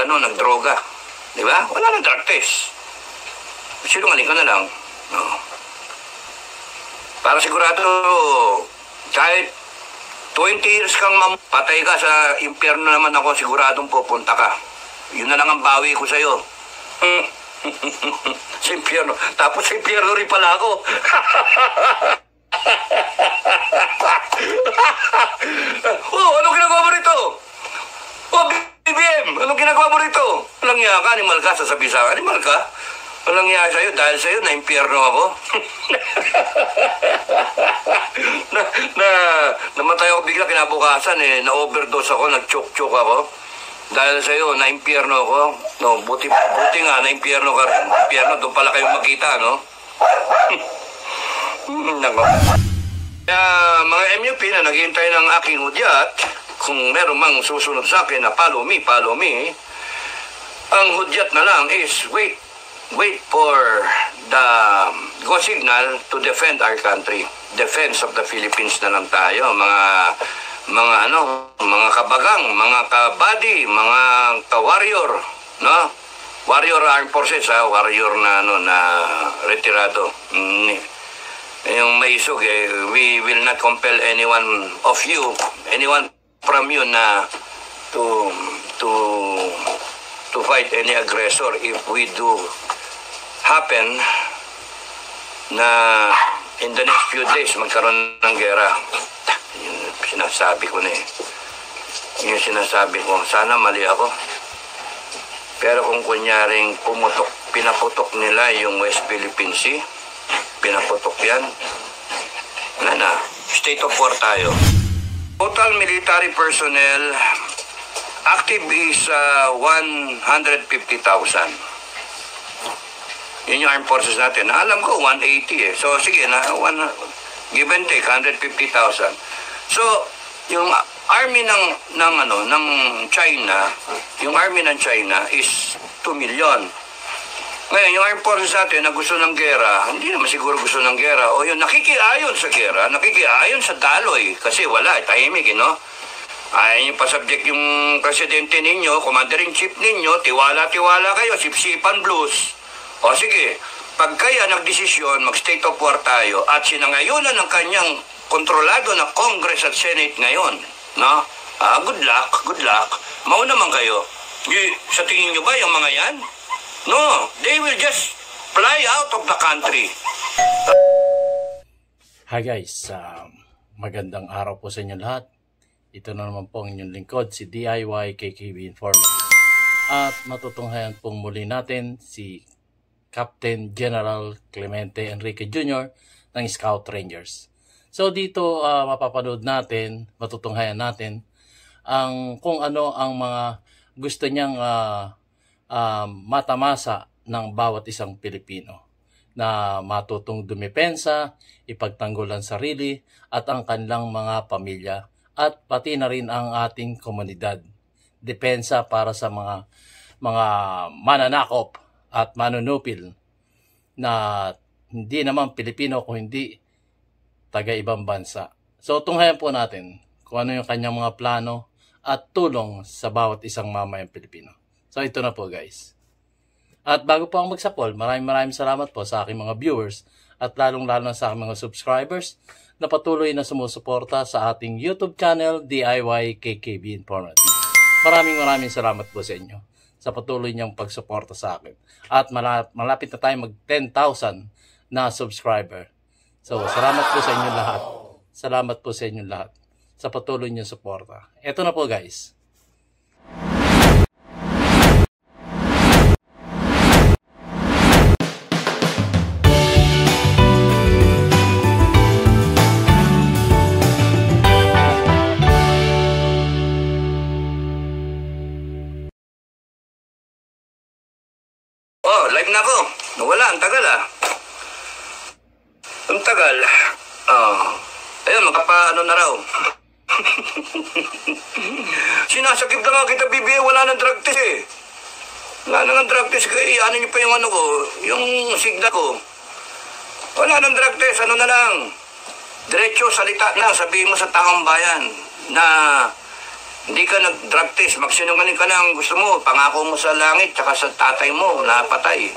nagdroga. Di ba? Wala nang drug test. Sinungaling ka na lang. No. Para sigurado, kahit 20 years kang patay ka sa impyerno naman ako, siguradong pupunta ka. Yun na lang ang bawi ko sa'yo. Sa impyerno. Tapos sa impyerno rin pala ako. Oh, anong ginagawa mo rito? Oh, BBM, anong ginagawa mo rito? Walang niya ka, animal ka, sasabi sa akin, animal ka? Walang niya sa'yo, dahil sa'yo, na-impyerno ako. Namatay ako bigla kinabukasan na-overdose ako, nag-choke-choke ako. Dahil sa'yo, na-impyerno ako. No, buti nga, na-impyerno ka rin. Impyerno, doon pala kayong makita, no? Nako. Mga MUP na naghihintay ng aking hudyat, kung meron mang susunod sa akin na follow me, ang hudyat na lang is wait for the go signal to defend our country. Defense of the Philippines na lang tayo, mga kabagang, mga kabady, mga ka-warrior, no? Warrior Armed Forces, warrior na retirado. Yung may isog we will not compel anyone from you na to fight any aggressor if we do happen na in the next few days magkaroon ng gera. Yung sinasabi ko sana mali ako, pero kung kunyaring pinaputok nila yung West Philippine Sea, pinaputok yan, wala na, state of war tayo. Total military personnel active is 150,000. Yun yung armed forces natin. Alam ko 180 So sige na, give and take 150,000. So yung army ng China, is 2 million. Ngayon, yung armed forces natin na gusto ng gera, hindi naman siguro gusto ng gera. O yung nakikiayon sa gera, nakikiayon sa daloy. Kasi wala, tahimik, no? Ayaw nyo pa-subject yung presidente ninyo, commander-in-chief ninyo, tiwala-tiwala kayo, sipsipan blues. O sige, pag kaya nagdesisyon, mag-state of war tayo, at sinangayunan ng kanyang kontrolado na Congress at Senate ngayon, no? Good luck. Mauna man kayo. Sa tingin nyo ba yung mga yan? No, they will just fly out of the country. Hi guys, magandang araw po sa inyo lahat. Ito na naman po ang inyong lingkod, si DIY KKB Informant. At matutunghayan pong muli natin si Captain General Clemente Enrique Jr. ng Scout Rangers. So dito mapapanood natin, matutunghayan natin kung ano ang mga gusto niyang matamasa ng bawat isang Pilipino na matutong dumepensa, ipagtanggol ang sarili at ang kanilang mga pamilya at pati na rin ang ating komunidad. Depensa para sa mga mananakop at manunupil na hindi naman Pilipino kung hindi taga-ibang bansa. So tunghayan po natin kung ano yung kanyang mga plano at tulong sa bawat isang mamayang Pilipino. So ito na po guys. At bago po ako magsapol, maraming salamat po sa aking mga viewers at lalong-lalo na sa aking mga subscribers na patuloy na sumusuporta sa ating YouTube channel DIY KKB Informant. Maraming salamat po sa inyo sa patuloy niyang pagsuporta sa akin. At malapit na tayo mag 10,000 na subscriber. So salamat po sa inyo lahat. Salamat po sa inyo lahat sa patuloy niyong suporta. Ito na po guys. Live na ako. Nawala, ang tagal Ang tagal. Ayun, magpapaano na raw. Sinasakip na nga kita, BBA, wala nang drug test Wala nang drug test. Ano nyo pa yung yung sigda ko. Wala nang drug test, ano na lang. Diretso, salita na, sabihin mo sa taong bayan na Hindi ka nag-drug test, magsinungaling ka na ang gusto mo, pangako mo sa langit, tsaka sa tatay mo, napatay.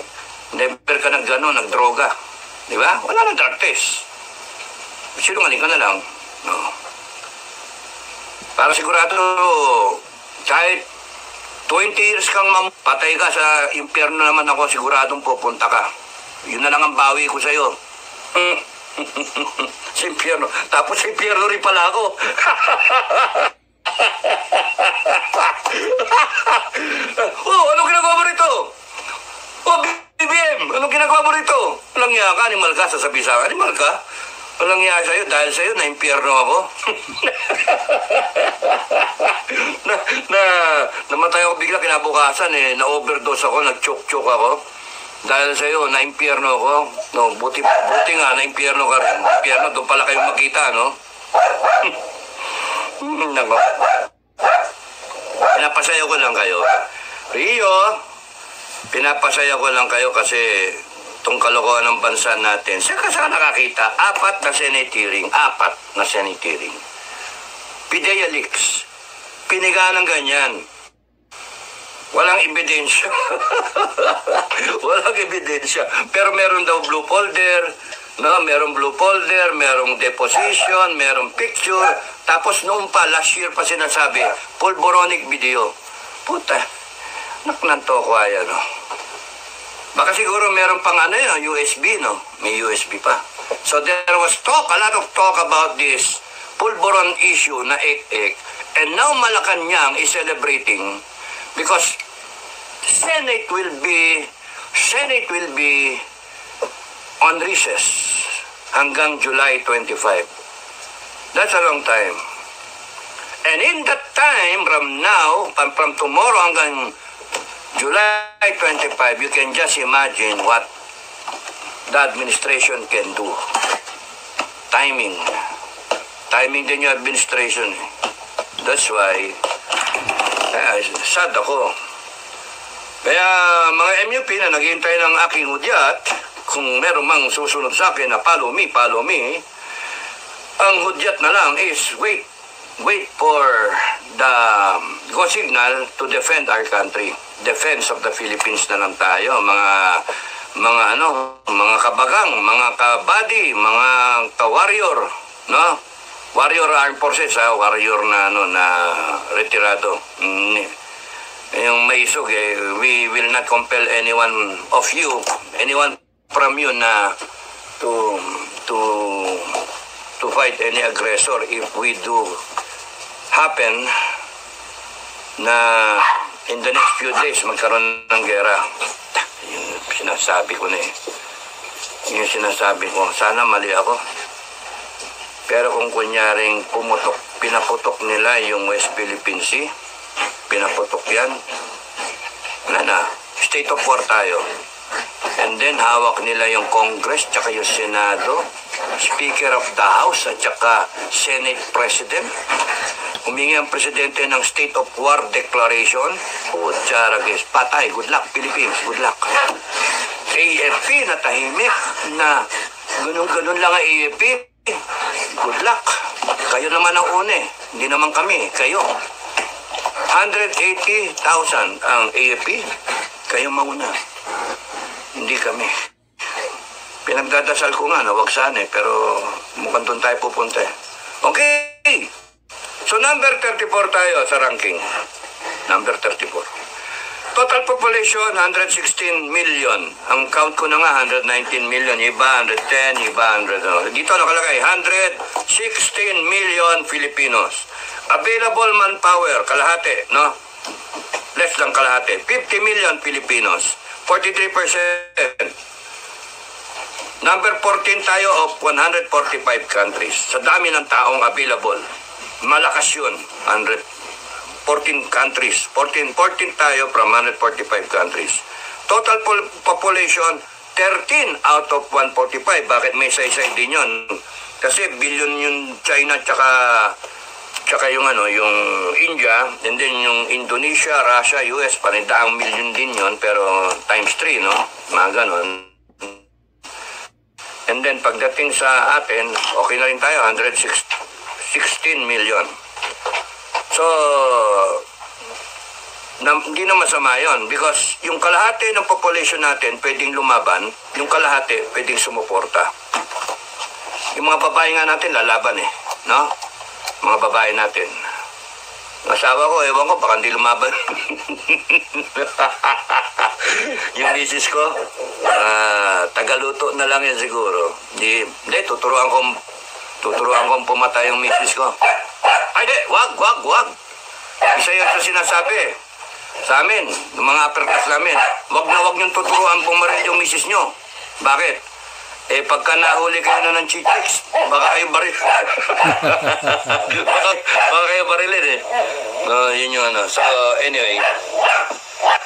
Never ka nagdroga. Di ba? Wala nang drug test. Sinungaling ka na lang. No. Para sigurado, kahit 20 years kang patay ka sa impyerno naman ako, siguradong pupunta ka. Yun na lang ang bawi ko sa'yo. Sa impyerno. Tapos sa impyerno rin pala ako. Oh, anong ginagawa mo rito? Oh, BBM, anong ginagawa mo rito? Walang niya ka, animal ka, sasabi sa akin, animal ka? Walang niya sa'yo, dahil sa'yo, na-impyerno ako. Namatay ako bigla kinabukasan na-overdose ako, nag-choke-choke ako. Dahil sa'yo, na-impyerno ako. No, buti nga, na-impyerno ka rin. Impyerno, doon pala kayo magkita, no? Nako. Pinapasayaw ko lang kayo. Rio, pinapasayaw ko lang kayo kasi itong kalokohan ng bansa natin. Saka nakakita, 4 na Senate hearing. 4 na Senate hearing. Pidea leaks. Piniga ng ganyan. Walang ebidensya. Walang ebidensya. Pero meron daw blue folder. No, merong blue folder, merong deposition, merong picture. Tapos noong pa, last year pa sinasabi, pulboronic video. Puta, naknanto ko ayan, no? Baka siguro meron pang USB, no? May USB pa. So there was a lot of talk about this pulboron issue na ek-ek. And now Malacanang is celebrating because Senate will be on recess hanggang July 25. That's a long time. And in that time, from now, from tomorrow hanggang July 25, you can just imagine what the administration can do. Timing. Timing din yung administration. That's why, sad ako. Kaya mga MUP na naghihintay ng aking hudyat, kung meron mang susunod sa akin na follow me, ang hudyat na lang is wait for the go signal to defend our country. Defense of the Philippines na lang tayo, mga kabagang, mga kabady, mga ka-warrior, no? Warrior Armed Forces, warrior na na retirado. Yung maisog we will not compel anyone from you na to fight any aggressor if we do happen na in the next few days magkaroon ng gera. Yung sinasabi ko na yung sinasabi ko, sana mali ako. Pero kung kunyaring pinaputok nila yung West Philippine Sea, pinaputok yan, wala na, state of war tayo. And then hawak nila yung Congress, tsaka yung Senado, Speaker of the House, at tsaka Senate President. Humingi ang Presidente ng State of War Declaration. Putsaragis, patay, good luck Philippines, good luck. AFP na tahimik na ganun-ganun lang ang AFP. Good luck. Kayo naman ang une, hindi naman kami, kayo. 180,000 ang AFP, kayo mauna. Hindi kami. Pinagdadasal ko nga na wag sana pero mukhang doon tayo pupunta. Okay. So number 34 tayo sa ranking. Number 34. Total population 116 million. Ang count ko na nga 119 million, iba 110, iba 100. Dito nakalagay 116 million Filipinos. Available manpower kalahati, no? Less than kalahati. 50 million Filipinos. 43%. Number 14 tayo of 145 countries. Sa dami ng taong available. Malakas yun. 14 countries. 14 tayo from 145 countries. Total population, 13 out of 145. Bakit may say-say din yun? Kasi billion yung China tsaka yung yung India, and then yung Indonesia, Russia, US, panidaang million din yun, pero times 3, no? Mga ganon. And then pagdating sa atin, okay na rin tayo, 116 million. So, hindi na masama yun because yung kalahati ng population natin pwedeng lumaban, yung kalahati pwedeng sumuporta. Yung mga babae nga natin lalaban no? Mga babae natin. Asawa ko, ewan ko, baka hindi lumaban. Yung misis ko, tagaluto na lang yan siguro. Hindi, tuturuan kong pumatay yung misis ko. Ay, di, wag. Isa yun sa sinasabi sa amin, ng mga upperclass namin. Wag na wag niyong tuturuan pumaril yung misis nyo. Bakit? Pagka nahuli kayo na ng chichicks, baka kayo baril. baka kayo barilin yun yung ano. So, anyway.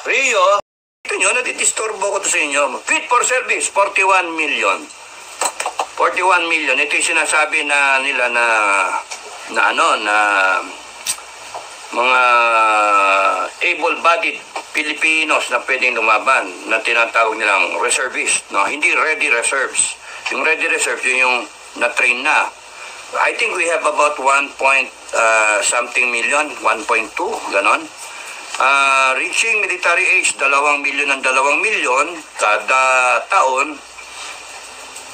Rio, ito nyo, natidisturbo ko to sa inyo. Fit for service, 41 million. 41 million. Ito yung sinasabi na nila na mga able-bodied Filipinos na pwedeng lumaban na tinatawag nilang reservist, no? Hindi ready reserves. Yung ready reserves, yun yung na-train na. I think we have about 1 point something million, 1.2, ganon. Reaching military age, 2 million ng 2 million kada taon.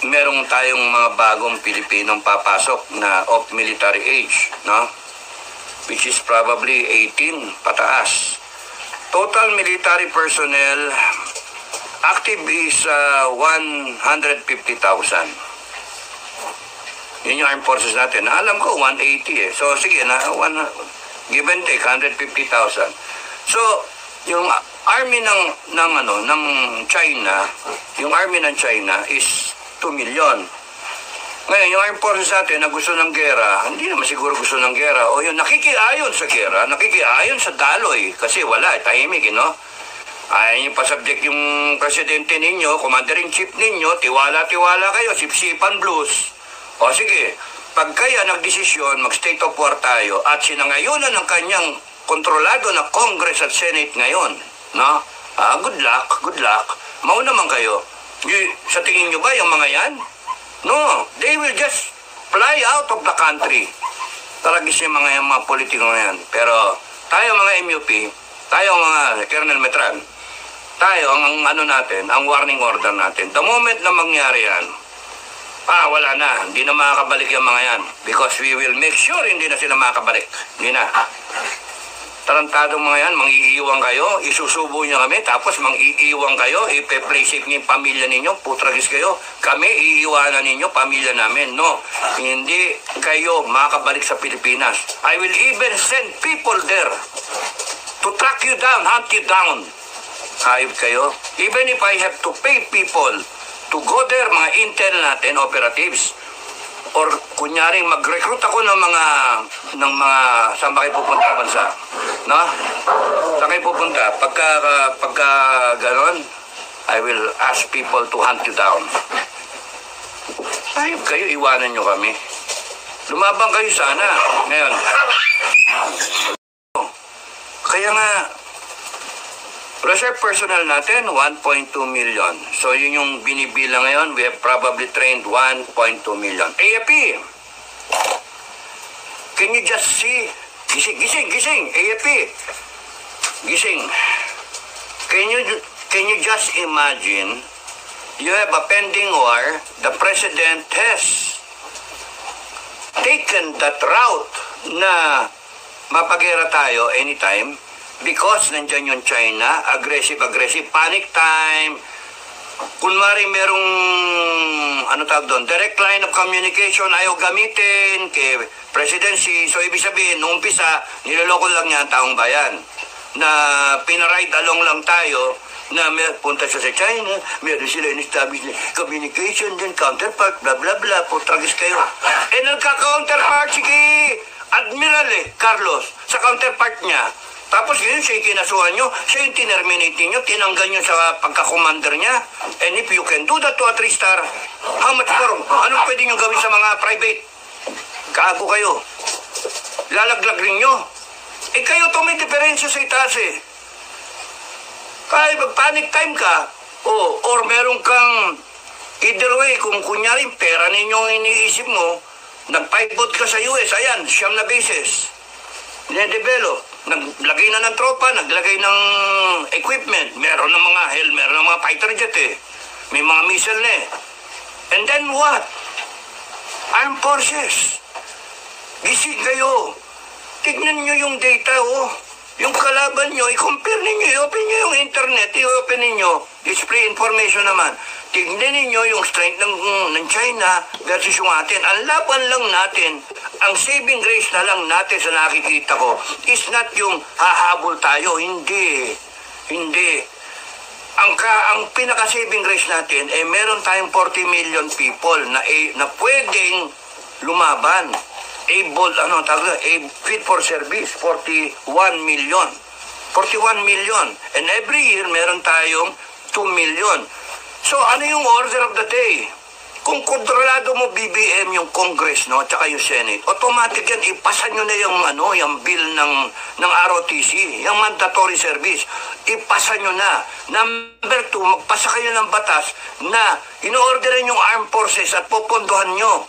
Merong tayong mga bagong Pilipinong papasok na of military age, no? Which is probably 18 pataas. Total military personnel active is 150,000. Yun yung armed forces natin. Alam ko 180 So sige na, give and take 150,000. So yung army ng China, yung army ng China is 2 million. Ngayon, yung armed forces natin na gusto ng gera, hindi naman siguro gusto ng gera. O yung nakikiayon sa gera, nakikiayon sa daloy. Kasi wala, tahimik, no? Ay, yung pasubject yung presidente ninyo, commander-in-chief ninyo, tiwala-tiwala kayo, sipsipan blues. O sige, pag kaya nagdesisyon, mag-state of war tayo, at sinangayunan ng kanyang kontrolado na Congress at Senate ngayon, no? Good luck. Mauna man kayo. Sa tingin nyo ba yung mga yan? No, they will just fly out of the country. Talagis yung mga politiko na yan. Pero tayo mga MUP, tayo mga Colonel Metran, tayo ang ang warning order natin. The moment na mangyari yan, wala na, hindi na makakabalik yung mga yan. Because we will make sure hindi na sila makakabalik. Hindi na. Tarantadong mga yan, mang-iiwan kayo, isusubo niyo kami, tapos mang-iiwan kayo, ipe-play safe niyo yung pamilya ninyo, putragis kayo, kami iiwanan ninyo, pamilya namin. No, hindi kayo makakabalik sa Pilipinas. I will even send people there to track you down, hunt you down. Hayop kayo. Even if I have to pay people to go there, mga intel natin, operatives, or kunyaring mag-recruit ako ng mga saan ba kayo pupunta bansa? No? Saan kayo pupunta? Pagka ganon, I will ask people to hunt you down. Ayun kayo, iwanan nyo kami. Lumabang kayo sana. Ngayon. Kaya nga, reserve personnel natin, 1.2 million. So, yun yung binibilang ngayon. We have probably trained 1.2 million. AFP! Can you just see? Gising! AFP! Gising. Can you just imagine, you have a pending war, the president has taken that route na mapagera tayo anytime, because nandyan yung China, aggressive, panic time. Kunwari merong, direct line of communication ayaw gamitin kay presidency. So, ibig sabihin, nung umpisa, niloloko lang niya ang taong bayan. Na pinaride along lang tayo, na punta siya sa China, meron sila in-establish na communication, then counterpart, blah, blah, blah, putragis kayo. Nagka-counterpart, sige, Admiral Carlos, sa counterpart niya. Tapos yun, siya yung kinasuhan nyo, siya yung tinerminate nyo, tinanggal nyo sa pagka-commander niya. And if you can do that to a 3-star, how much more? Anong pwede nyo gawin sa mga private? Gago kayo. Lalaglag rin nyo. Kayo to may diferensya sa itaas Kaya mag-panic time ka, or meron kang, either way, kung kunyari, pera ninyong iniisip mo, nag-pivot ka sa US, ayan, 9 na bases. Dinedevelop. Naglagay na ng tropa, naglagay ng equipment. Meron ng mga meron ng mga fighter jet eh. May mga missile na eh. And then what? Armed forces. Gising kayo. Tignan nyo yung data, oh. Yung kalaban nyo, i-compare ninyo, i-open nyo yung internet, i-open ninyo. Display information naman. Tignan ninyo yung strength ng China versus yung atin. Ang laban lang natin, ang saving grace na lang natin sa nakikita ko is not yung hahabol tayo. Hindi. Hindi. Ang pinaka-saving grace natin, meron tayong 40 million people na pwedeng lumaban. Fit for service, 41 million. 41 million. And every year, meron tayong 2 million. So, ano yung order of the day? Kung kontrolado mo BBM yung Congress, no, tsaka yung Senate, automatic yan, ipasa nyo na yung bill ng ROTC, yung mandatory service. Ipasa nyo na. Number 2, magpasa kayo ng batas na ino-orderin yung armed forces at popondohan nyo.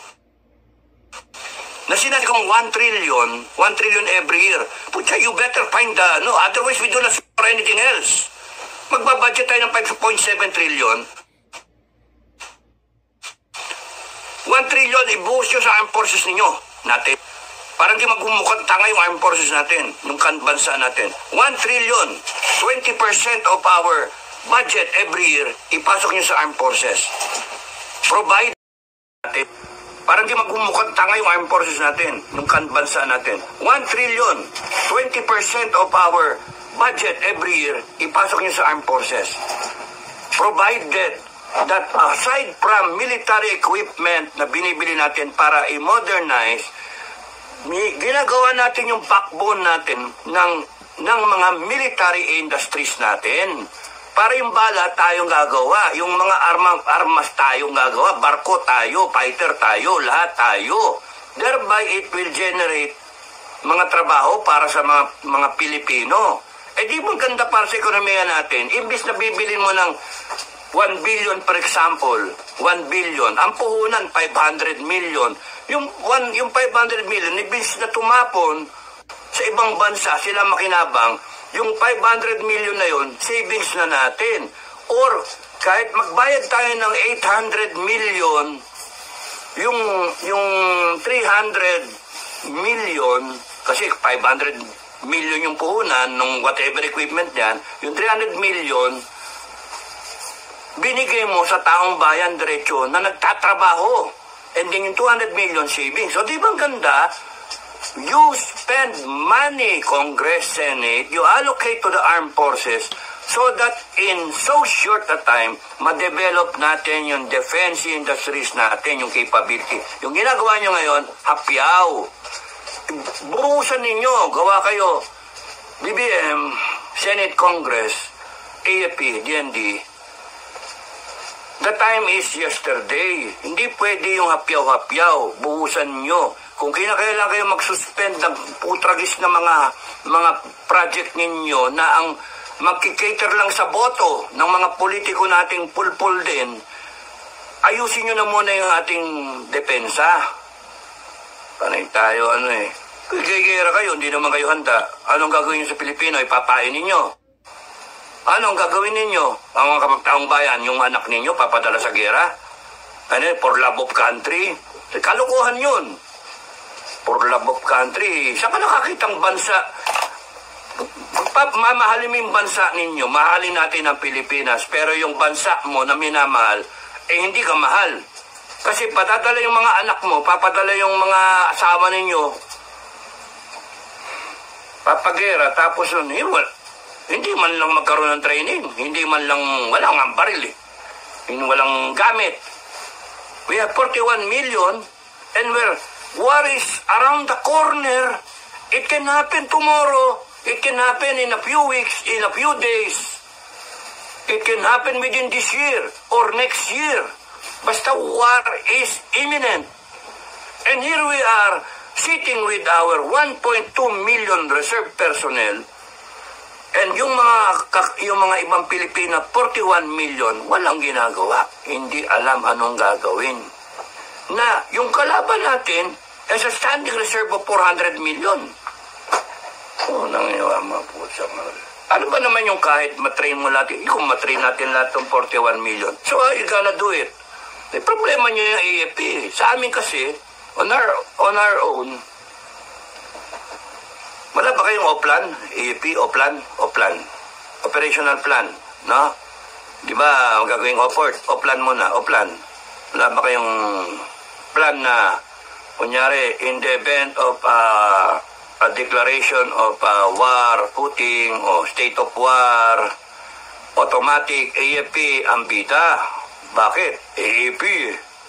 Na sinabi kong 1 trillion every year. Putya, you better find otherwise we do not for anything else. Magbabudget tayo ng 5.7 trillion. 1 trillion, ibuhos nyo sa armed forces ninyo natin. Parang di magmumukhang tanga yung armed forces natin, yung bansa natin. 1 trillion, 20% of our budget every year, ipasok nyo sa armed forces. Provide natin. Parang di magmumukhang tanga yung armed forces natin, yung bansa natin. 1 trillion, 20% of our budget every year, ipasok nyo sa armed forces. Provided that aside from military equipment na binibili natin para i-modernize, ginagawa natin yung backbone natin ng mga military industries natin. Para yung bala tayong gagawa, yung mga armas tayong gagawa, barko tayo, fighter tayo, lahat tayo. Thereby, it will generate mga trabaho para sa mga Pilipino. Di ba ganda para sa ekonomiya natin? Imbis na bibilin mo ng 1 billion, for example, 1 billion, ang puhunan 500 million. Yung 500 million, imbis na tumapon sa ibang bansa, sila makinabang, yung 500 million na yon, savings na natin. Or kahit magbayad tayo ng 800 million, yung 300 million, kasi 500 million yung puhunan ng whatever equipment yan, yung 300 million, binigay mo sa taong bayan diretso na nagtatrabaho. And then yung 200 million savings. So di ba ang ganda? You spend money, Congress, Senate, you allocate to the armed forces so that in so short a time, ma-develop natin yung defense industries natin, yung capability. Yung ginagawa nyo ngayon, hapyaw. Buhusan ninyo, gawa kayo. BBM, Senate, Congress, AFP, DND, the time is yesterday. Hindi pwede yung hapyaw-hapyaw. Buhusan nyo. Kung kinakailangan kayo mag-suspend ng putragis na mga project ninyo na ang magkikater lang sa boto ng mga politiko nating pulpul din, ayusin nyo na muna yung ating depensa. Panay tayo, Gigera kayo, hindi naman kayo handa. Anong gagawin nyo sa Pilipino? Ipapain ninyo. Anong gagawin ninyo? Ang mga kapagtaong bayan, yung anak ninyo, papadala sa gera? For love of country? Kalukuhan yun. For love of country. Saan ka nakakitang bansa? Mamahalin mo yung bansa ninyo. Mahalin natin ang Pilipinas. Pero yung bansa mo na minamahal, hindi ka mahal. Kasi patadala yung mga anak mo, papadala yung mga asawa ninyo, papagera, tapos yun, hindi man lang magkaroon ng training. Hindi man lang, walang ang baril eh. Walang gamit. We have 41 million and war is around the corner. It can happen tomorrow. It can happen in a few weeks, in a few days. It can happen within this year or next year. Basta war is imminent. And here we are sitting with our 1.2 million reserve personnel. And yung mga ibang Pilipina, 41 million, walang ginagawa. Hindi alam anong gagawin. Na yung kalaban natin is a standing reserve of 400 million. Nangyayama mga pusa. Ano ba naman yung kahit matrain mo natin? Kung matrain natin lahat ng 41 million. So, how you gonna do it? Problema nyo yung AFP. Sa amin kasi, on our own, wala ba kayong OPLAN? AFP, OPLAN. Operational plan, no? Di ba, gagawing OPLAN muna, OPLAN. Wala ba kayong plan na, kunyari, in the event of a declaration of war, footing, o state of war, automatic AFP ang bida. Bakit? AFP,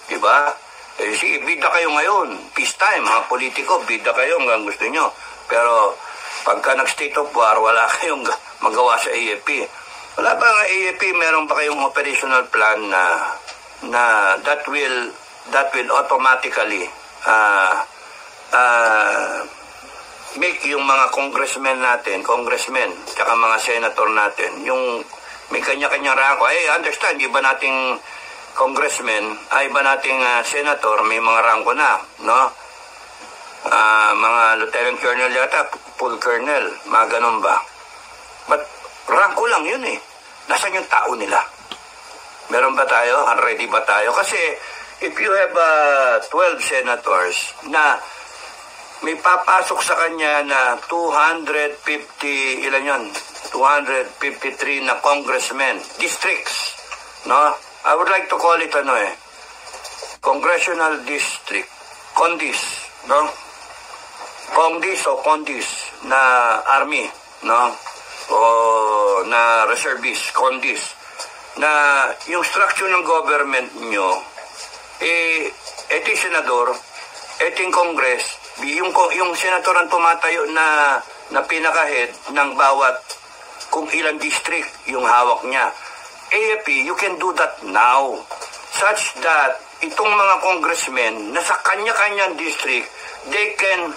di ba? Sige, bida kayo ngayon. Peace time, mga politiko, bida kayo hanggang gusto nyo. Pero, pagka nag-state of war, wala kayong magawa sa AFP. Wala ba nga AFP, meron pa kayong operational plan na that will automatically make yung mga congressmen, tsaka mga senator natin, yung may kanya-kanyang rango. Understand, iba nating congressmen, iba nating senator, may mga rango na, no? Mga lieutenant colonel yata, full colonel, mga ganun ba? But rango lang yun eh. Nasaan yung tao nila? Meron ba tayo? Ready ba tayo? Kasi if you have 12 senators na may papasok sa kanya na 250, ilan yun? 253 na congressmen, districts, no? I would like to call it congressional district, condis, no? Condis na army, no? O na reservist, condis, na yung structure ng government nyo, eto yung senador, eto yung congress, yung senator ang tumatayo na pinaka-head ng bawat kung ilang district yung hawak niya. AFP, you can do that now. Such that itong mga congressmen na sa kanya-kanyang district, they can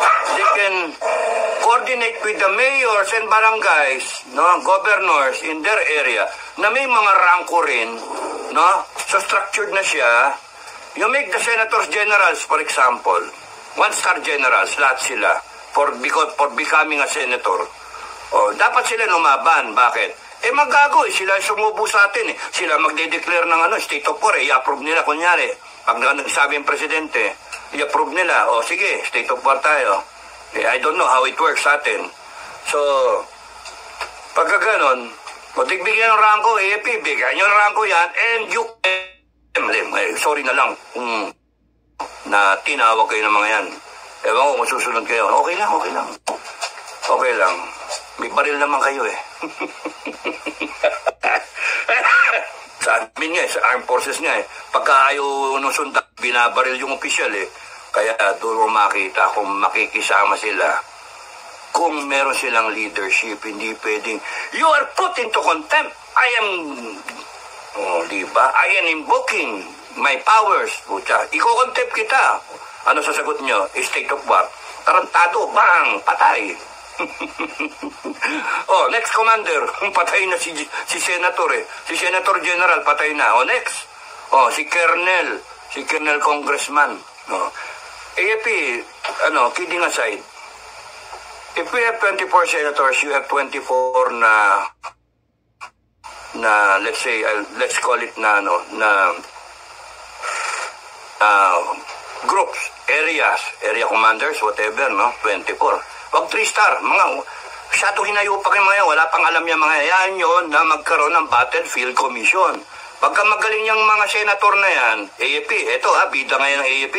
coordinate with the mayors and barangays, no, governors in their area na may mga ranko rin, no? So structured na siya. You make the senators generals, for example, one-star generals, lahat sila, for becoming a senator. Dapat sila lumaban. Bakit? Magago sila sumubo sa atin Sila magde-declare ng state of war, i-approve nila, kunyari. Pag nagsabi ang presidente, i-approve nila, sige, state of war tayo. I don't know how it works sa atin. So, pagka ganon, bigyan ng ranko, AFP, bigyan nyo ng ranko yan, and you sorry na lang kung na tinawag kayo ng mga yan. Ewan ko kung susunod kayo. Okay lang. Okay lang. May baril naman kayo Sa amin nga sa armed forces nga Pagka ayaw nung sundan, binabaril yung opisyal Kaya doon mo makita kung makikisama sila. Kung meron silang leadership, hindi pwedeng, you are put into contempt. I am, diba? I am invoking my powers. Iko-contempt kita. Ano sasagot nyo? State of war. Tarantado, bang, patay. Next commander, patay na si senator Si senator general, patay na. Next. Si colonel congressman. AFP, kidding aside, if we have 24 senators, you have 24 na let's say, let's call it na groups, area commanders, whatever, 24. Wag 3-star, masyado hinayo pa kayo mga wala pang alam yung mga yan yun na magkaroon ng battlefield commission. Pagka magaling yung mga senator na yan, AFP, bida ngayon ng AFP.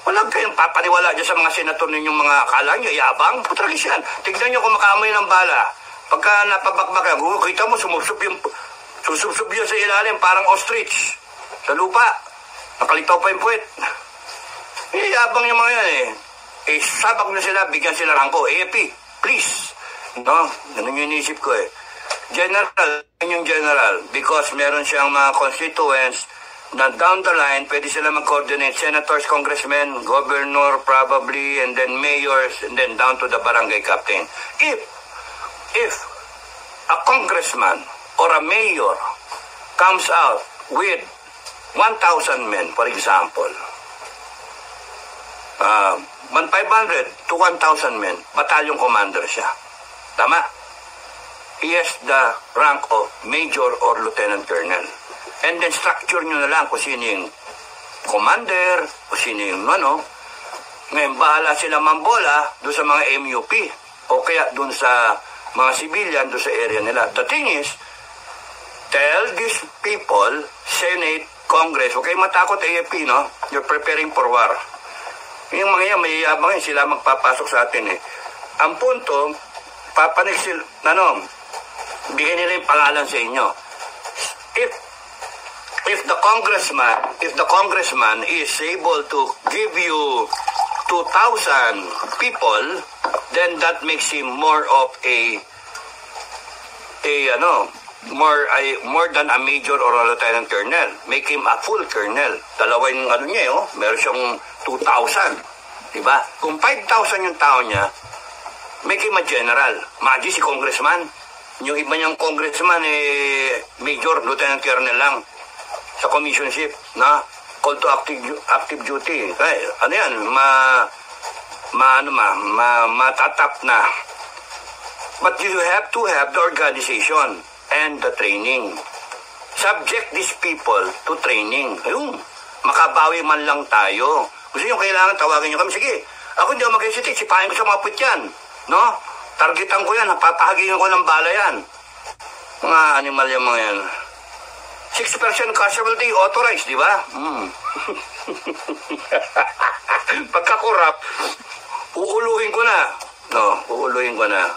Wala kayong papaniwala dyan sa mga senator ninyong mga akala nyo, yabang, putragis yan. Tignan nyo kung makaamoy ng bala. Pagka napabakbak yan, kita mo, susubsub yun sa ilalim, parang ostrich. Sa lupa, nakalitaw pa yung puwet. Yabang yung mga yan sabak na sila, bigyan sila rangko. AFP, please. Ganun yung inisip ko General, yung general, because meron siyang mga constituents na down the line, pwede sila mag-coordinate, senators, congressmen, governor probably, and then mayors, and then down to the barangay captain. If a congressman or a mayor comes out with 1,000 men, for example, 500 to 1,000 men, battalion commander siya. Tama. He has the rank of Major or Lieutenant Colonel. And then structure nyo na lang kung sino yung commander, kung sino yung ano. Ngayon, bahala sila mambola doon sa mga MUP o kaya doon sa mga civilian doon sa area nila. The thing is, tell these people, Senate, Congress, okay, matakot AFP, no? You're preparing for war. Yung mga yan, may yabang yan, sila magpapasok sa atin eh. Ang punto, papanig sila, bigyan nila yung pangalan sa inyo. If the congressman is able to give you 2,000 people, then that makes him more of more than a major or a lieutenant colonel. Make him a full colonel. Dalawa yung niya, meron siyang 2,000. Diba? Kung 5,000 yung tao niya, make him a general. Maji si congressman. Yung iba niyang congressman, major, lieutenant colonel lang. Sa commissionship, na call to active duty. Kaya, ano yan, matatap na. But you have to have the organization and the training. Subject these people to training. Ayun, makabawi man lang tayo. Gusto nyo kailangan, tawagin nyo kami. Sige, ako hindi ako mag-hesitate, sipahin ko sa mga putyan. No? Targetan ko yan, papahagin ko ng bala yan. Mga animal yung mga yan. 6% casualty authorized, di ba? Pagkakurap, uuluhin ko na. No, uuluhin ko na.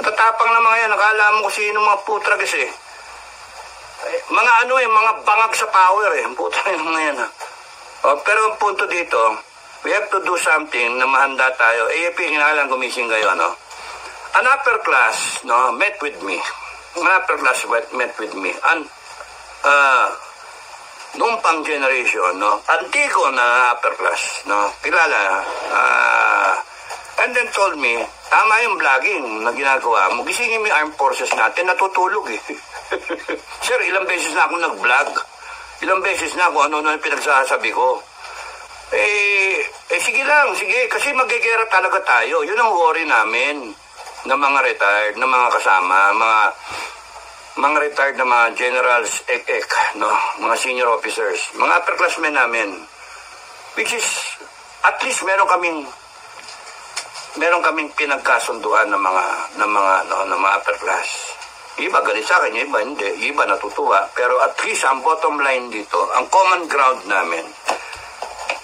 Tatapang na mga yan, nakala mo kung sino mga putragas eh. Mga mga bangag sa power eh. Putrag yung mga yan. Pero ang punto dito, we have to do something na mahanda tayo. AFP, hinakalang gumising kayo, no? An upper class, no, met with me. An upper class met with me. And, noong pang generation, no, antigo na upper class, no, kilala, and then told me, tama yung vlogging na ginagawa mo, gisingin mo yung armed forces natin, natutulog eh. Sir, ilang beses na ako nag-vlog, ilang beses na ako, ano yung pinagsasabi ko. Sige lang, sige, kasi magigera talaga tayo, yun ang worry namin, ng mga retired, ng mga kasama, mga retired na mga generals, no? Mga senior officers, mga upperclassmen namin, which is, at least meron kaming pinagkasunduan ng mga upper class. Iba galit sa akin, iba hindi, iba natutuwa, pero at least ang bottom line dito, ang common ground namin,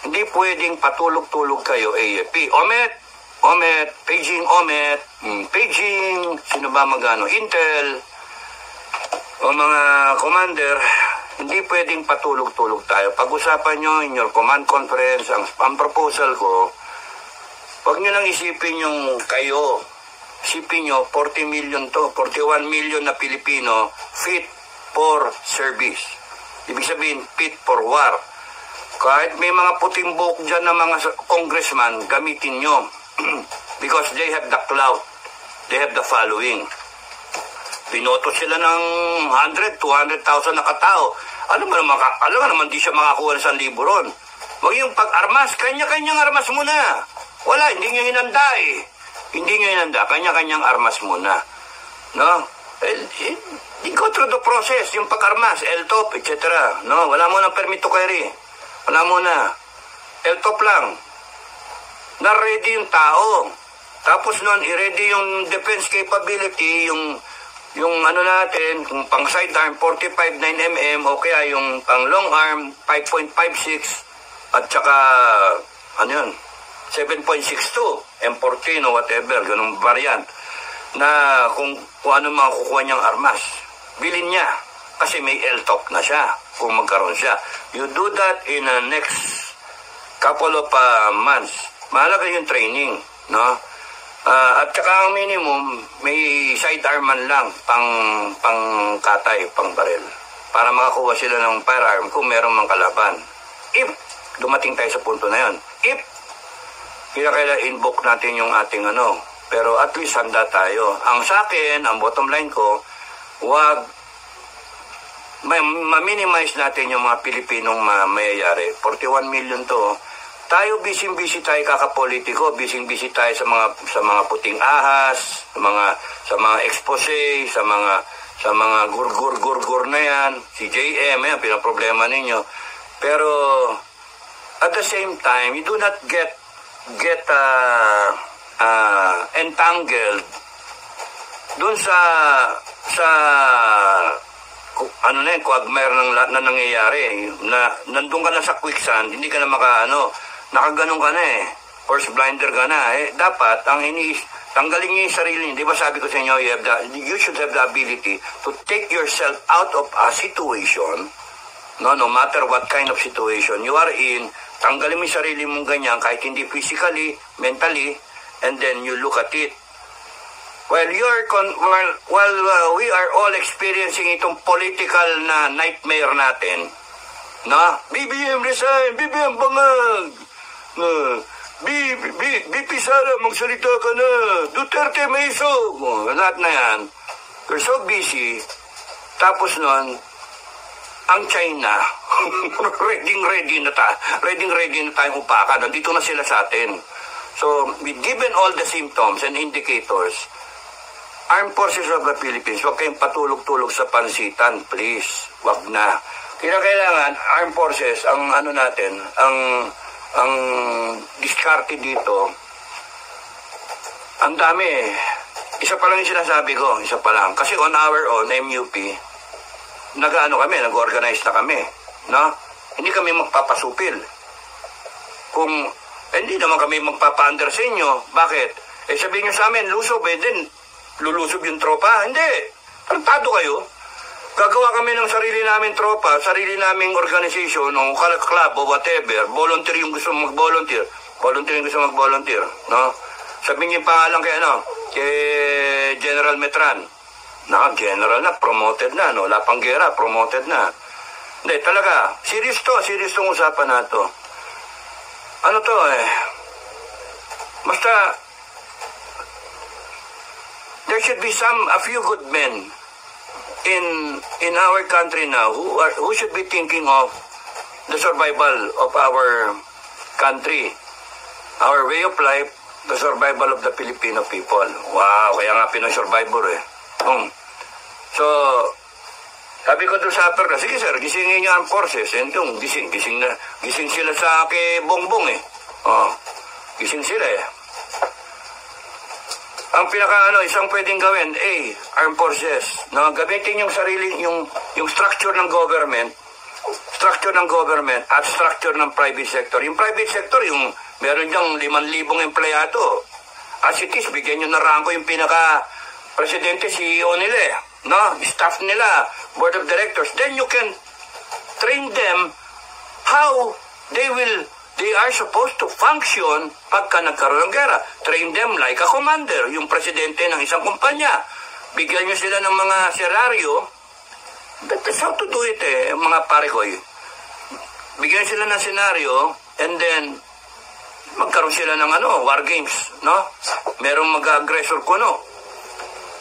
hindi pwedeng patulog-tulog kayo AFP. Omet, paging, sino ba magano, Intel, o mga commander, hindi pwedeng patulog-tulog tayo. Pag-usapan nyo in your command conference, ang proposal ko, huwag nyo lang isipin yung kayo. Isipin nyo, 40 million to, 41 million na Pilipino fit for service. Ibig sabihin, fit for war. Kahit may mga puting buhok dyan na mga congressman, gamitin nyo. Because they have the clout. They have the following. Binoto sila ng 100, 200,000 na katao. Alam mo naman di siya makakuha ng 1,000 ron. Huwag yung pag-armas, kanya-kanyang armas muna. Wala, hindi nyo hinanda eh. Hindi nyo hinanda, kanya-kanyang armas muna. No? Go through the process, yung pag-armas, LTOP, etc. No? Wala mo na permit to carry. Wala mo na. LTOP lang. Na-ready yung tao. Tapos nun, i-ready yung defense capability, yung ano natin, kung pang sidearm 45 9mm o kaya yung pang long arm 5.56 at saka ano yun 7.62 M14 o whatever, ganung variant na kung ano makukuha niyang armas, bilhin niya kasi may LTOP na siya kung magkaroon siya. You do that in the next couple of months. Mahalaga yung training, no? At saka ang minimum, may sidearm man lang, pang katay, pang baril. Para makakuha sila ng firearm kung meron mang kalaban. If dumating tayo sa punto na yon, if invoke natin yung ating pero at least handa tayo. Ang sa akin, ang bottom line ko, wag ma-minimize natin yung mga Pilipinong mayayari. 41 million to, tayo busy tayo kakapolitiko, busy tayo sa mga puting ahas, sa mga expose, sa mga gur na yan, si JM, yan, pinaproblema ninyo. Pero at the same time, you do not get entangled doon sa quagmire na nangyayari, na nandun ka na sa quicksand, hindi ka na nakaganon ka na horse blinder ka na dapat tanggalin niyo yung sarili niyo. Di ba sabi ko sa inyo, you should have the ability to take yourself out of a situation, no matter what kind of situation you are in. Tanggalin mo yung sarili mong ganyan, kahit hindi physically, mentally, and then you look at it. While we are all experiencing itong political na nightmare natin, na BBM resign, BBM bangag, BP Sara, magsalita ka na, Duterte may isog, lahat na yan. We're so busy. Tapos nun, ang China, ready na tayong upakan. Nandito na sila sa atin. So, given all the symptoms and indicators, Armed Forces of the Philippines, huwag kayong patulog-tulog sa pansitan, please. Huwag na. Kailangan, Armed Forces, ang diskarte dito, ang dami. Isa pa lang yung sinasabi ko, isa pa lang. Kasi on our own, MUP, nag-organize na kami. No? Hindi kami magpapasupil. Kung hindi naman kami magpapa-under sa inyo, bakit? Sabihin nyo sa amin, lusob, din lulusob yung tropa. Hindi. Tarantado kayo. Gagawa kami ng sarili namin tropa, sarili naming organization, o club o whatever. Volunteer yung gusto mag-volunteer. Volunteer yung gusto mag-volunteer. No? Sabihin niyo yung pangalan kay General Metran. General na, promoted na. No? Lapanggera, promoted na. Hindi, talaga. Serious tong usapan na to. Basta, there should be a few good men in our country now who should be thinking of the survival of our country, our way of life, the survival of the Filipino people. Wow, kaya nga Pinoy Survivor So, sabi ko doon sa upper class, sige sir, gisingin niyo ang forces. Gising sila sa kay Bongbong gising sila Ang isang pwedeng gawin, Armed Forces, gamitin yung sarili, yung structure ng government at structure ng private sector. Yung private sector, yung meron diyang 5,000 empleyado. As it is, bigyan nyo na rango yung pinaka-presidente, CEO nila, staff nila, board of directors. Then you can train them how they are supposed to function pagka nagkaroon ng gera. Train them like a commander, yung presidente ng isang kumpanya. Bigyan nyo sila ng mga senaryo. That's how to do it mga pare ko. Bigyan sila ng senaryo and then magkaroon sila ng war games, Merong mag-aggressor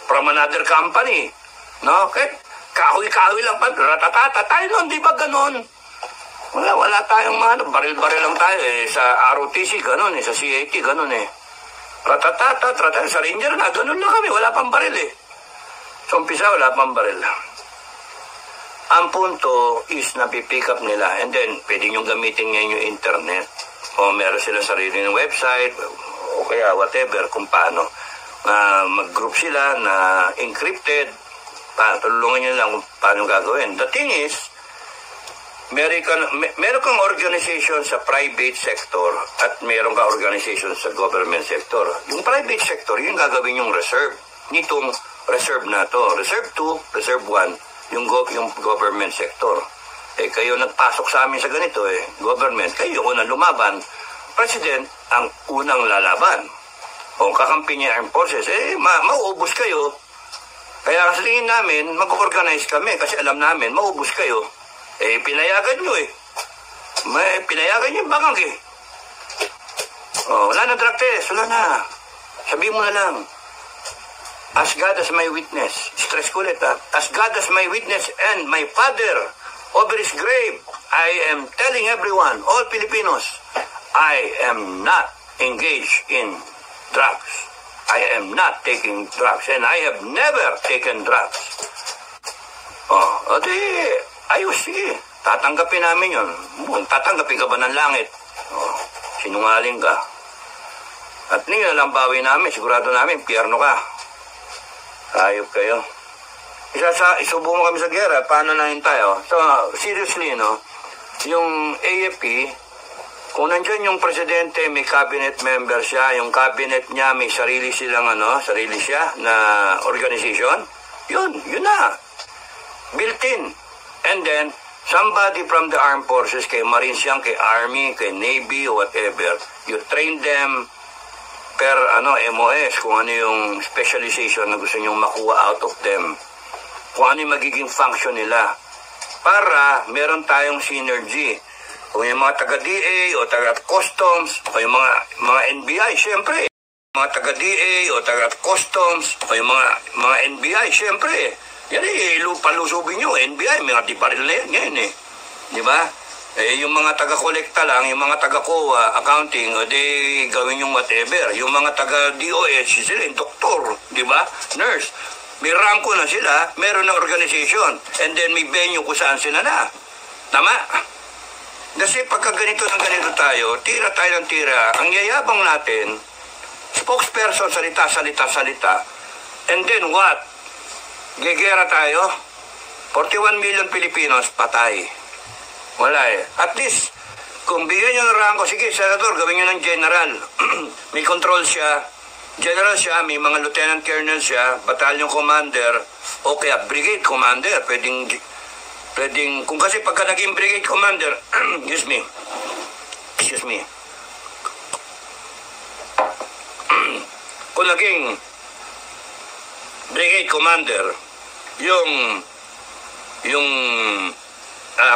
from another company, Kahit kahoy-kahoy lang pa, ratatata, tayo nun, di ba ganon? Wala tayong baril-baril lang tayo sa ROTC, ganon sa CAT, ganon Ratatata, sa Ranger na, ganon lang kami, wala pang baril So, umpisa, wala pang baril. Ang punto is napipick up nila and then pwede nyo gamitin ngayon yung internet o meron sila sarili ng website o kaya whatever kung paano mag-group sila na encrypted. Tulungan nyo lang kung paano gagawin. The thing is, meron kang organization sa private sector at meron kang organization sa government sector. Yung private sector, yung gagawin yung reserve. Nitong reserve na to. Reserve 2, reserve 1. Yung government sector. Kayo nagpasok sa amin sa ganito government, kayo unang lumaban. President ang unang lalaban. Kung kakampi niya Armed Forces, mauubos kayo. Kaya sa tingin namin, mag-organize kami kasi alam namin, mauubos kayo. Pinayagan nyo pinayagan nyo yung bangag wala na drug test, wala na. Sabihin mo na lang, as God as my witness, stress ko ulit as God as my witness and my Father over his grave, I am telling everyone, all Filipinos, I am not engaged in drugs. I am not taking drugs and I have never taken drugs. O di, ayos, sige. Tatanggapin namin yun. Tatanggapin ka ba ng langit? Sinungaling ka. At niyo lang bawi namin, sigurado namin, pierno ka. Ayop kayo. Isubo mo kami sa gera, paano na yun tayo? So, seriously, no? Yung AFP, kung nandyan yung presidente, may cabinet member siya, yung cabinet niya, may sarili silang, sarili siya na organization, yun na. Built-in. And then, somebody from the armed forces, kay Marines yan, kay Army, kay Navy, whatever, you train them per MOS, kung ano yung specialization na gusto nyong makuha out of them. Kung ano yung magiging function nila. Para meron tayong synergy. Kung yung mga taga-DA o taga-customs o yung mga NBI, syempre. Mga taga-DA o taga-customs o yung mga NBI, syempre. Yan palusubin nyo, NBI, mga diparil na yan ngayon Di ba? Yung mga taga-kolekta lang, yung mga taga-COA, accounting, o di gawin yung whatever. Yung mga taga-DOH, sila yung doktor, di ba? Nurse. May ranko na sila, meron na organization, and then may venue kung saan sila na. Tama? Kasi pagka ganito ng ganito tayo, tira tayo ng tira, ang yayabang natin, spokesperson, salita, and then what? Gegera tayo, 41 million Filipinos, patay. Wala At least, kung bigyan nyo ng rango, sige, Senator, gawin nyo ng general. May control siya, general siya, may mga lieutenant colonel siya, battalion commander, o kaya brigade commander, pwedeng, kung kasi pagka naging brigade commander, excuse me, kung naging brigade commander, yung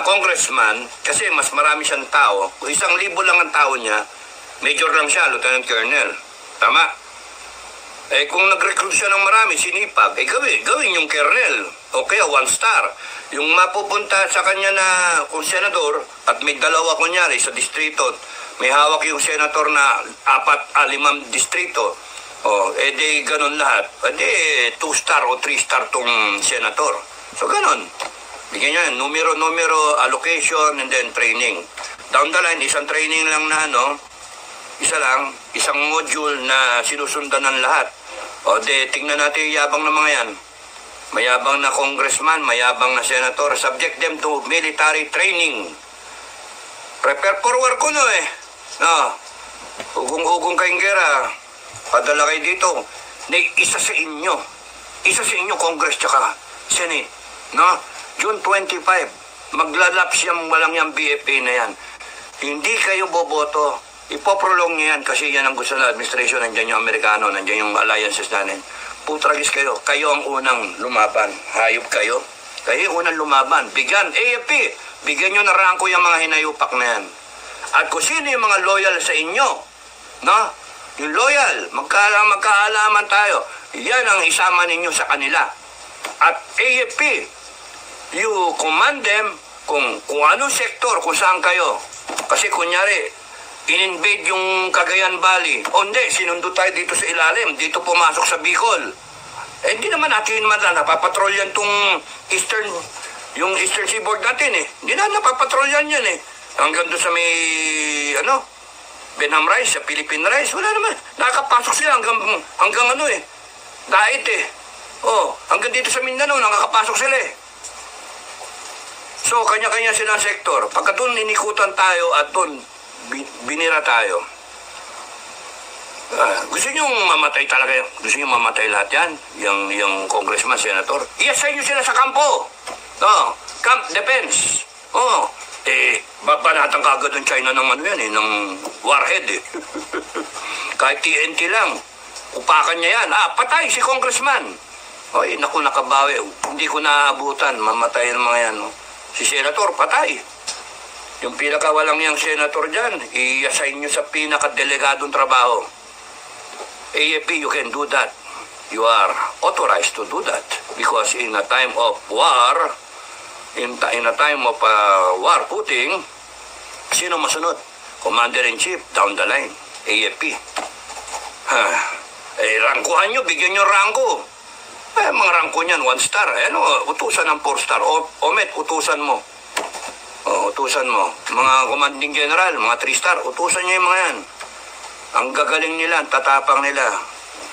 congressman, kasi mas marami siyang tao, kung 1,000 lang ang tao niya, major lang siya, lieutenant colonel. Tama? Kung nag-recruit siya ng marami, sinipag, gawin yung colonel, o kaya 1 star. Yung mapupunta sa kanya na kung senador, at may dalawa kunyari sa distrito, may hawak yung senator na 4-5 distrito, di ganun lahat. Di 2 star o 3 star tong senator. So ganun. Bigyan nyo yan, numero, allocation, and then training. Down the line, isang training lang na isang module na sinusundan ng lahat. Tingnan natin yung yabang ng mga yan. Mayabang na congressman, mayabang na senator, subject them to military training. Prepare for war ko Ugong-ugong kayong gera, padala kayo dito. Isa sa inyo, Congress tsaka Senate, June 25, maglalaps yung walang yung BFA na yan. Hindi kayo boboto. Ipoprolong nyo yan kasi yan ang gusto ng administration. Nandiyan yung Amerikano, nandiyan yung alliances natin. Putragis kayo. Kayo ang unang lumaban. Hayop kayo. Kayo yung unang lumaban. Bigyan, AFP, bigyan nyo na ranko yung mga hinayupak na yan. At kung sino yung mga loyal sa inyo, yung loyal, magkaalaman tayo. Yan ang isama ninyo sa kanila. At AFP, you command them kung anong sektor, kung saan kayo. Kasi kunyari, in-invade yung Cagayan Valley. Hindi, sinundo tayo dito sa ilalim. Dito pumasok sa Bicol. Hindi naman natin napapatrolyan tong yung Eastern Seaboard natin Hindi na napapatrolyan yan Hanggang doon sa may, Benham Rice, sa Philippine Rice. Wala naman. Nakakapasok sila hanggang Dait hanggang dito sa Mindanao, nakakapasok sila So, kanya-kanya silang sektor. Pagka doon inikutan tayo at doon binira tayo. Gusto nyo mamatay talaga yan? Gusto nyo mamatay lahat yan? Yung congressman, senator? I-assign nyo sila sa kampo. Camp defense. Babanatan ka agad ng China ng ng warhead Kahit TNT lang. Upakan niya yan. Patay si congressman. Naku, nakabawi. Hindi ko naabutan. Mamatay ng mga yan. Si senator, patay. Yung pinakawalang yung senator dyan, i-assign nyo sa pinakadelegadong trabaho. AFP, you can do that. You are authorized to do that. Because in a time of war, in a time of war footing, sino masunod? Commander-in-Chief, down the line, AFP. Rangkuhan nyo, bigyan nyo rangko. Mga rangko niyan, 1 star. Utusan ng 4 star. Omet, utusan mo. Utusan mo. Mga commanding general, mga 3 star, utusan nyo yung mga yan. Ang gagaling nila, ang tatapang nila.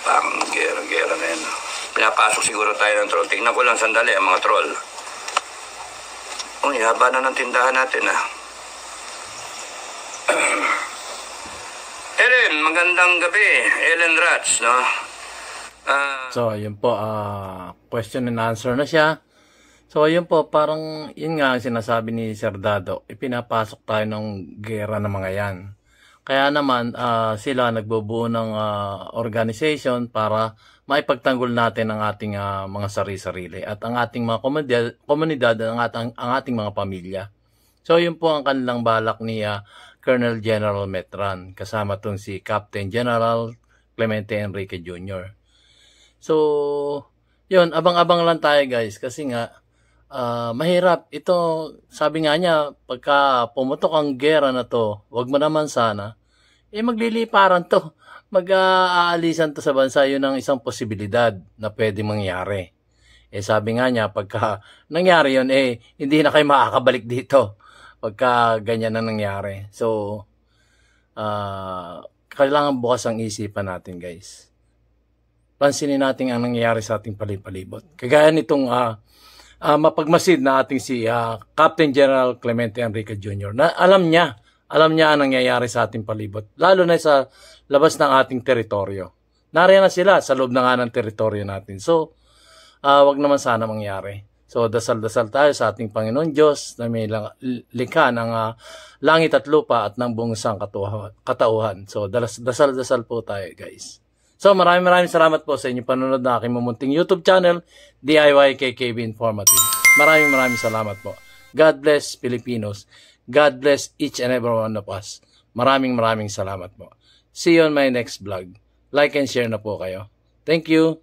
Pang gera-gera na yan. Pinapasok siguro tayo ng troll. Tingnan ko lang sandali ang mga troll. Haba na ng tindahan natin, Ellen, magandang gabi. Ellen Ratz, no? So, yun po, question and answer na siya. So, yun po, parang yun nga ang sinasabi ni Sir Dado, ipinapasok tayo ng gera ng mga yan. Kaya naman, sila nagbubuo ng organization para maipagtanggol natin ang ating mga sarili-sarili at ang ating mga komunidad at ang ating mga pamilya. So, yun po ang kanilang balak ni Colonel General Metran, kasama tong si Captain General Clemente Enrique Jr. So, yun, abang-abang lang tayo guys kasi nga, mahirap. Ito, sabi nga niya, pagka pumutok ang gera na to, wag mo naman sana, magliliparan to. Mag-aalisan to sa bansa, yun ang isang posibilidad na pwede mangyari. Sabi nga niya, pagka nangyari yun, hindi na kayo makakabalik dito. Pagka ganyan na nangyari. So, kailangan bukas ang isipan natin, guys. Pansinin natin ang nangyayari sa ating palibot. Kagaya nitong mapagmasid na ating si Captain General Clemente Enrique Jr. na alam niya ang nangyayari sa ating palibot. Lalo na sa labas ng ating teritoryo. Nariyan na sila sa loob na nga ng teritoryo natin. So, wag naman sana mangyari. So, dasal-dasal tayo sa ating Panginoon Diyos na may likha ng langit at lupa at ng buong isang katauhan. So, dasal-dasal po tayo, guys. So, maraming salamat po sa inyong panonood na aking mumunting YouTube channel, DIY KKB Informative. Maraming salamat po. God bless Filipinos. God bless each and every one of us. Maraming salamat po. See you on my next vlog. Like and share na po kayo. Thank you.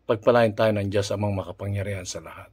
Pagpalain tayo ng Diyos amang makapangyarihan sa lahat.